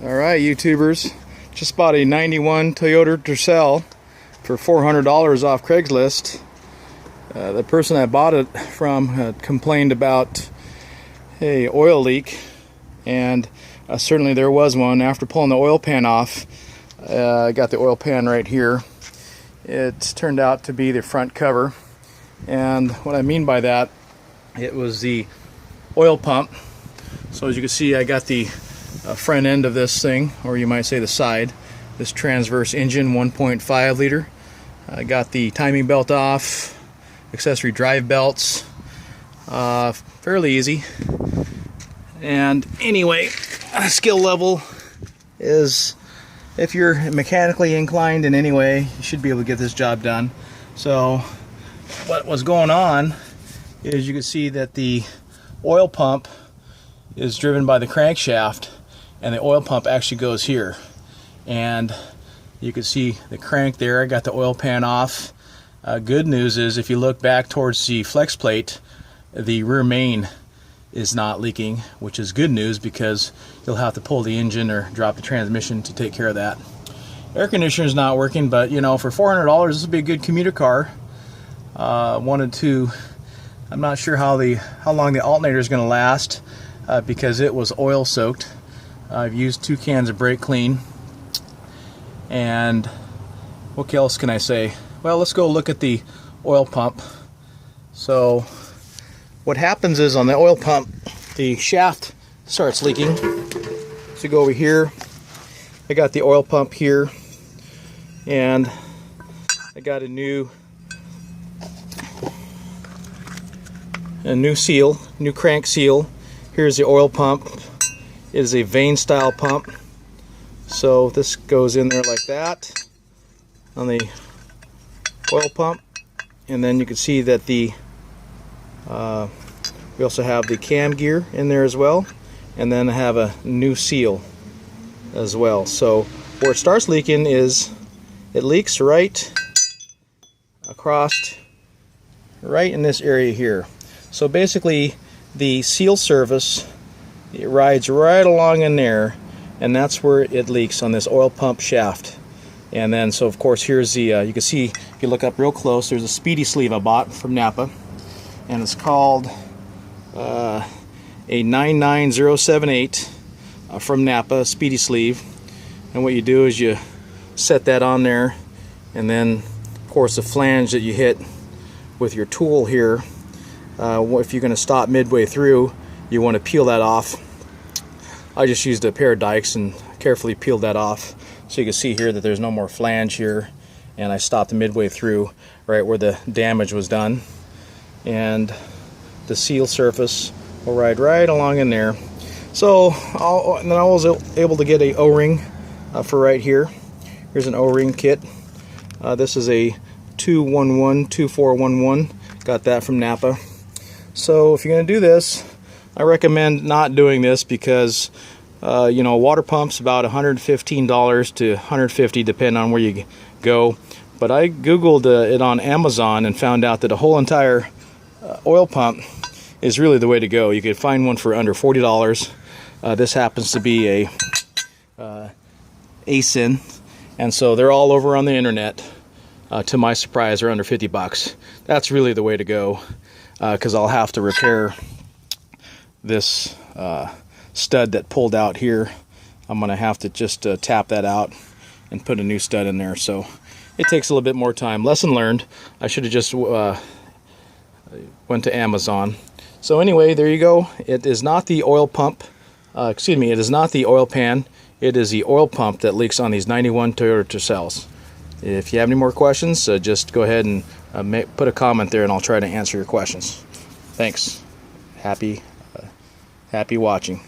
Alright, YouTubers, just bought a 91 Toyota Tercel for $400 off Craigslist. The person I bought it from complained about a oil leak, and certainly there was one. After pulling the oil pan off, I got the oil pan right here. It turned out to be the front cover, and what I mean by that, it was the oil pump. So as you can see, I got the front end of this thing, or you might say the side, this transverse engine 1.5 liter. I got the timing belt off, accessory drive belts, fairly easy. And anyway, skill level is, if you're mechanically inclined in any way, you should be able to get this job done. So what was going on is you can see that the oil pump is driven by the crankshaft, and the oil pump actually goes here, and you can see the crank there. I got the oil pan off. Good news is, if you look back towards the flex plate, the rear main is not leaking, which is good news, because you'll have to pull the engine or drop the transmission to take care of that. Air conditioner is not working, but you know, for $400 this would be a good commuter car. I'm not sure how long the alternator is going to last, because it was oil soaked. I've used 2 cans of brake clean, and what else can I say? Well, let's go look at the oil pump. So what happens is, on the oil pump, the shaft starts leaking. So you go over here, I got the oil pump here, and I got a new seal, new crank seal. Here's the oil pump. It is a vane style pump, so this goes in there like that on the oil pump, and then you can see that we also have the cam gear in there as well, and then I have a new seal as well. So where it starts leaking is, it leaks right across, right in this area here. So basically the seal surface, it rides right along in there, and that's where it leaks, on this oil pump shaft. And then, so of course, here's the you can see, if you look up real close, there's a speedy sleeve I bought from Napa, and it's called a 99078 from Napa, speedy sleeve. And what you do is you set that on there, and then of course the flange that you hit with your tool here, if you're going to stop midway through, you want to peel that off. I just used a pair of dikes and carefully peeled that off, so you can see here that there's no more flange here, and I stopped midway through, right where the damage was done. And the seal surface will ride right along in there. So then I was able to get a O-ring for right here. Here's an O-ring kit. This is a 211-2411. Got that from Napa. So if you're going to do this, I recommend not doing this, because you know, water pumps about $115 to $150 depending on where you go. But I googled it on Amazon and found out that a whole entire oil pump is really the way to go. You could find one for under $40. This happens to be a ASIN, and so they're all over on the internet. To my surprise, they're under $50. That's really the way to go, because I'll have to repair this stud that pulled out here. I'm gonna have to just tap that out and put a new stud in there, so it takes a little bit more time. Lesson learned. I should have just went to Amazon. So anyway, there you go. It is not the oil pump, it is not the oil pan, it is the oil pump that leaks on these 91 Toyota Tercels. If you have any more questions, just go ahead and put a comment there, and I'll try to answer your questions. Thanks. Happy watching.